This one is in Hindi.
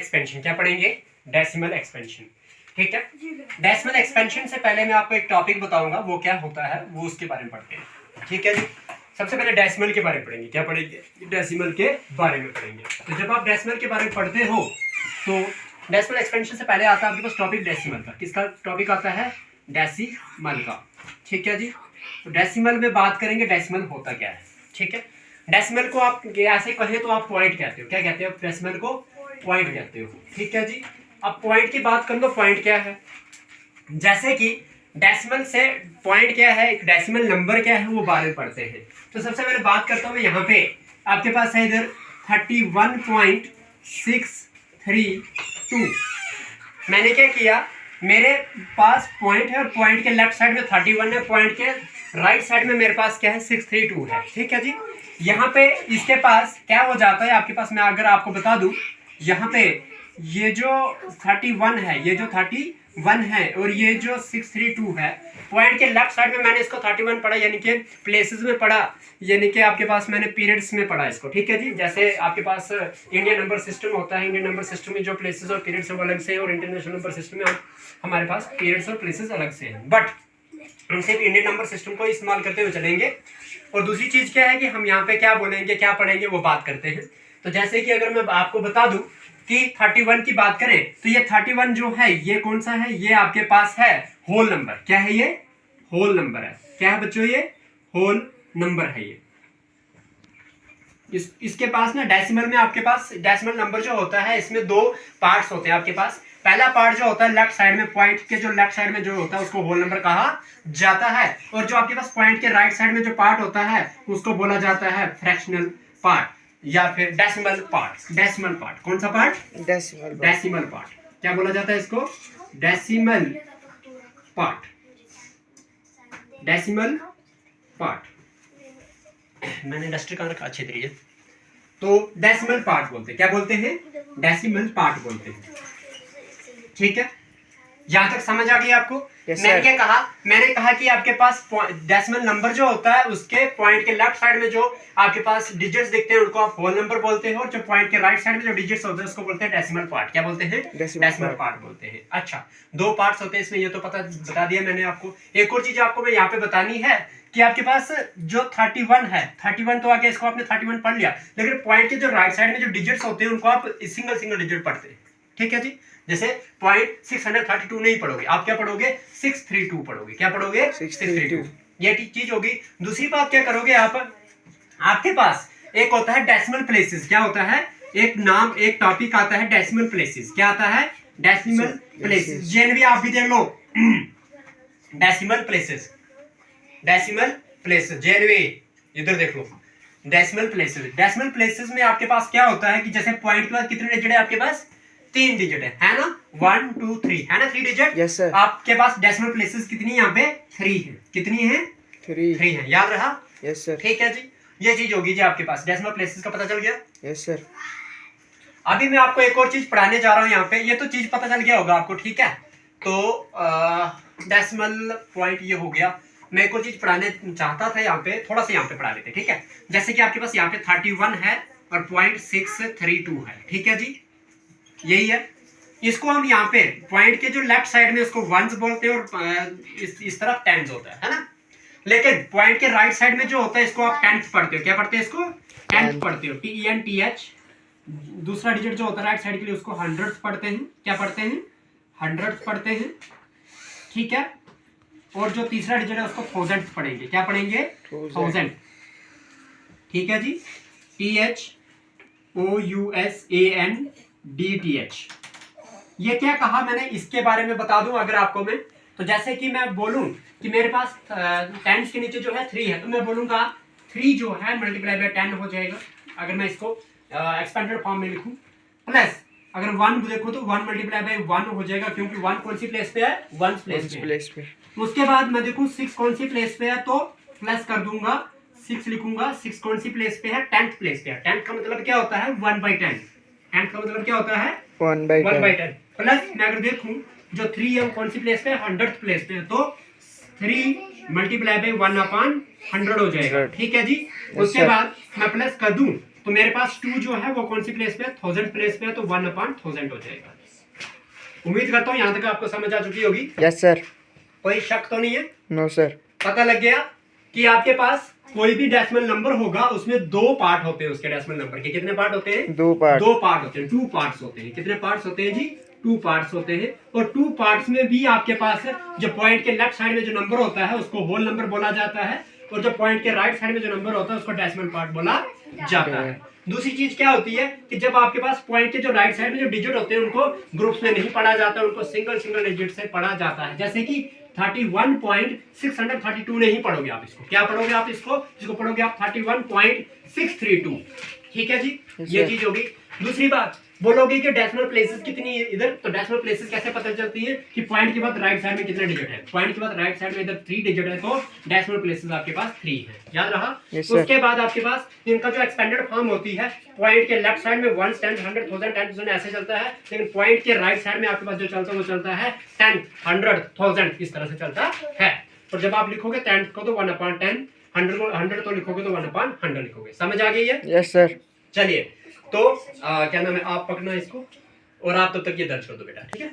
एक्सपेंशन। क्या पढ़ेंगे? Decimal expansion. ठीक है। डेसिमल एक्सपेंशन से पहले मैं आपको एक टॉपिक बताऊंगा, वो क्या होता है वो उसके बारे में पढ़ते हैं। ठीक है जी। सबसे पहले डेसिमल के बारे में पढ़ेंगे। क्या पढ़ेंगे? डेसिमल के बारे में पढ़ेंगे। तो जब आप डेसिमल के बारे में पढ़ते हो तो डेसिमल एक्सपेंशन से पहले आता है आपके पास टॉपिक डेसिमल का। किसका टॉपिक आता है? डेसिमल का। ठीक है जी। तो डेसिमल में बात करेंगे डेसिमल होता क्या है। ठीक है। डेसिमल को आप ऐसे कहें तो आप पॉइंट कहते हो। क्या कहते हो? डेसिमल को पॉइंट कहते हो। ठीक है जी। अब पॉइंट की बात करूँ तो पॉइंट क्या है, जैसे कि डेसिमल से पॉइंट क्या है, एक डेसिमल नंबर क्या है, वो बारे में पढ़ते हैं। तो सबसे पहले बात करता हूँ मैं यहाँ पे आपके पास है इधर 31.632। मैंने क्या किया, मेरे पास पॉइंट है और पॉइंट के लेफ्ट साइड में 31 है, पॉइंट के राइट साइड में मेरे पास क्या है 632 है। ठीक है जी। यहाँ पे इसके पास क्या हो जाता है आपके पास, मैं अगर आपको बता दूं, यहाँ पे ये जो 31 है, ये जो 31 है और ये जो 632 है, पॉइंट के लेफ्ट साइड में मैंने इसको 31 पढ़ा, यानी कि प्लेसेस में पढ़ा, यानी कि आपके पास मैंने पीरियड्स में पढ़ा इसको। ठीक है जी। जैसे आपके पास इंडियन नंबर सिस्टम होता है, इंडियन नंबर सिस्टम में जो प्लेसेस और पीरियड्स वो अलग से है, और इंटरनेशनल नंबर सिस्टम में हमारे पास पीरियड्स और प्लेसेस अलग से हैं। बट हम सिर्फ इंडियन नंबर सिस्टम को इस्तेमाल करते हुए चलेंगे। और दूसरी चीज क्या है कि हम यहाँ पे क्या बोलेंगे, क्या पढ़ेंगे, वो बात करते हैं। तो जैसे कि अगर मैं आपको बता दूं कि 31 की बात करें तो ये 31 जो है ये कौन सा है, ये आपके पास है होल नंबर। क्या है? ये होल नंबर है। क्या है बच्चों? ये होल नंबर है। ये इसके पास ना डेसिमल में आपके पास डेसिमल नंबर जो होता है इसमें दो पार्ट्स होते हैं आपके पास। पहला पार्ट जो होता है लेफ्ट साइड में, पॉइंट के जो लेफ्ट साइड में जो होता है उसको होल नंबर कहा जाता है, और जो आपके पास पॉइंट के राइट साइड में जो पार्ट होता है उसको बोला जाता है फ्रैक्शनल पार्ट या फिर डेसिमल पार्ट। डेसिमल पार्ट कौन सा पार्ट? Decimal part. क्या बोला जाता है इसको? Decimal part. Decimal part. मैंने डस्टर कहाँ रखा? अच्छी तरीके। तो डेसिमल पार्ट बोलते हैं। क्या बोलते हैं? डेसिमल पार्ट बोलते हैं। ठीक है। यहां तक समझ आ गई आपको? मैंने क्या कहा? मैंने कहा कि आपके पास डेसिमल नंबर जो होता है उसके पॉइंट के लेफ्ट साइड में जो आपके पास डिजिट्स दिखते हैं उनको आप होल नंबर बोलते हैं, और जो पॉइंट के राइट साइड में जो डिजिट्स होते हैं उसको बोलते हैं डेसिमल पार्ट। क्या बोलते हैं? डेसिमल पार्ट बोलते हैं। अच्छा, दो पार्ट्स होते हैं इसमें, ये तो बता दिया मैंने आपको। एक और चीज आपको मैं यहाँ पे बतानी है कि आपके पास जो 31 है, 31 तो आगे इसको आपने 31 पढ़ लिया, लेकिन पॉइंट के जो राइट साइड में जो डिजिट्स होते हैं उनको आप सिंगल सिंगल डिजिट पढ़ते हैं। ठीक है जी। जैसे पॉइंट 632 नहीं पढ़ोगे, आप क्या पढ़ोगे? 632 पढ़ोगे। क्या पढ़ोगे? 632। ये चीज होगी। दूसरी बात क्या करोगे आप, आपके पास एक होता है डेसिमल प्लेसेस। क्या होता है? एक नाम, एक टॉपिक आता है डेसिमल प्लेसेस। क्या आता है? Decimal places. जेनवी आप भी देख लो decimal places. Decimal places Janvi इधर देख लो। Decimal places. डेसिमल प्लेसेस में आपके पास क्या होता है कि जैसे पॉइंट के बाद कितने डिजिट है आपके पास? 3 डिजिट है ना? 1 2 3 है ना? 3 डिजिट। Yes sir. आपके पास डेसिमल प्लेसेस कितनी यहाँ पे? 3 है। कितनी है? 3 है। याद रहा? Yes sir. ठीक है जी। ये चीज होगी जी आपके पास। डेसिमल प्लेसेस का पता चल गया? Yes sir. अभी मैं आपको एक और चीज पढ़ाने जा रहा हूँ यहाँ पे। ये तो चीज पता चल गया होगा आपको। ठीक है। तो डेसिमल पॉइंट ये हो गया। मैं एक और चीज पढ़ाने चाहता था यहाँ पे, थोड़ा सा यहाँ पे पढ़ा लेते। ठीक है। जैसे कि आपके पास यहाँ पे 31 है और पॉइंट 632 है। ठीक है जी। यही है। इसको हम यहाँ पे पॉइंट के जो लेफ्ट साइड में उसको वंस बोलते हैं और इस तरफ टेंस होता है ना? लेकिन पॉइंट के राइट साइड में जो होता है इसको आप टेंथ पढ़ते हो। क्या पढ़ते हैं इसको? टेंथ पढ़ते हो। TENTH। दूसरा डिजिट जो होता है राइट साइड के लिए उसको हंड्रेड्स पढ़ते हैं। क्या पढ़ते हैं? हंड्रेड्स पढ़ते हैं। ठीक है। और जो तीसरा डिजिट है उसको थाउजेंड पढ़ेंगे। क्या पढ़ेंगे? थाउजेंड। ठीक है जी। THOUSANDTH। ये क्या कहा मैंने, इसके बारे में बता दूं अगर आपको मैं। तो जैसे कि मैं बोलूं कि मेरे पास टेंस के नीचे जो है 3 है, तो मैं बोलूंगा 3 जो है मल्टीप्लाई बाय 10 हो जाएगा। अगर मैं इसको एक्सपेंडेड फॉर्म में लिखूं, प्लस अगर 1 देखो तो 1 मल्टीप्लाई बाय 1 हो जाएगा, क्योंकि 1 कौन सी प्लेस पे है? 1 प्लेस पे। उसके बाद मैं देखूं 6 कौन सी प्लेस पे है, तो प्लस कर दूंगा 6 लिखूंगा। 6 कौन सी प्लेस पे है? 10th प्लेस पे है। 10th का मतलब क्या होता है? 1/10। 10th का मतलब क्या होता है? 1/10। प्लस मैं अगर देखूं जो 3 है कौन सी प्लेस पे है? 100th प्लेस पे है, तो 3 मल्टीप्लाई बाय 1/100 हो जाएगा। ठीक है जी। उसके बाद मैं प्लस कर दूं तो मेरे पास 2 जो है वो कौन सी प्लेस पे है, 1000 प्लेस पे है, तो 1/1000 हो जाएगा। उम्मीद करता हूँ यहाँ तक आपको समझ आ चुकी होगी। Yes sir. कोई शक तो नहीं है? No sir. पता लग गया कि आपके पास कोई भी डेसिमल नंबर होगा उसमें 2 पार्ट होते हैं। उसके डेसिमल नंबर के कितने पार्ट होते हैं? 2 पार्ट। 2 पार्ट होते हैं, 2 पार्ट्स होते हैं। कितने पार्ट्स होते हैं जी? 2 पार्ट्स होते हैं। और 2 पार्ट्स में भी आपके पास जो पॉइंट के लेफ्ट साइड में जो नंबर होता है उसको होल नंबर बोला जाता है, और जो पॉइंट के राइट साइड में जो नंबर होता है उसको डेसिमल पार्ट बोला जाता है। दूसरी चीज क्या होती है कि जब आपके पास पॉइंट के जो राइट साइड में जो डिजिट होते हैं उनको ग्रुप्स में नहीं पढ़ा जाता, उनको सिंगल सिंगल डिजिट से पढ़ा जाता है। जैसे कि 31.632 नहीं पढ़ोगे आप इसको। क्या पढ़ोगे आप इसको? इसको पढ़ोगे आप 31.632। ठीक है जी, ये चीज होगी। दूसरी बात बोलोगे कि डेसिमल प्लेसेस कितनी है इधर, तो डेसिमल प्लेसेस कैसे पता चलती है कि पॉइंट के बाद राइट साइड में कितने डिजिट है। पॉइंट के बाद राइट साइड में इधर 3 डिजिट है, तो डेसिमल प्लेसेस आपके पास 3 है। याद रहा? उसके बाद आपके पास इनका जो एक्सपेंडेड फॉर्म होती है, पॉइंट के लेफ्ट साइड में 1, 10, 100, 1000, 10,000 ऐसे चलता है, लेकिन पॉइंट के राइट साइड में आपके पास जो चलता है वो चलता है 10, 100, 1000 इस तरह से चलता है। और जब आप लिखोगे 10 को तो 1/10, 100 तो लिखोगे तो 1/100 लिखोगे। समझ आ गई है? Yes sir. चलिए, तो क्या नाम है, आप पकड़ना इसको और आप तब तक ये दर्ज कर दो बेटा, ठीक है?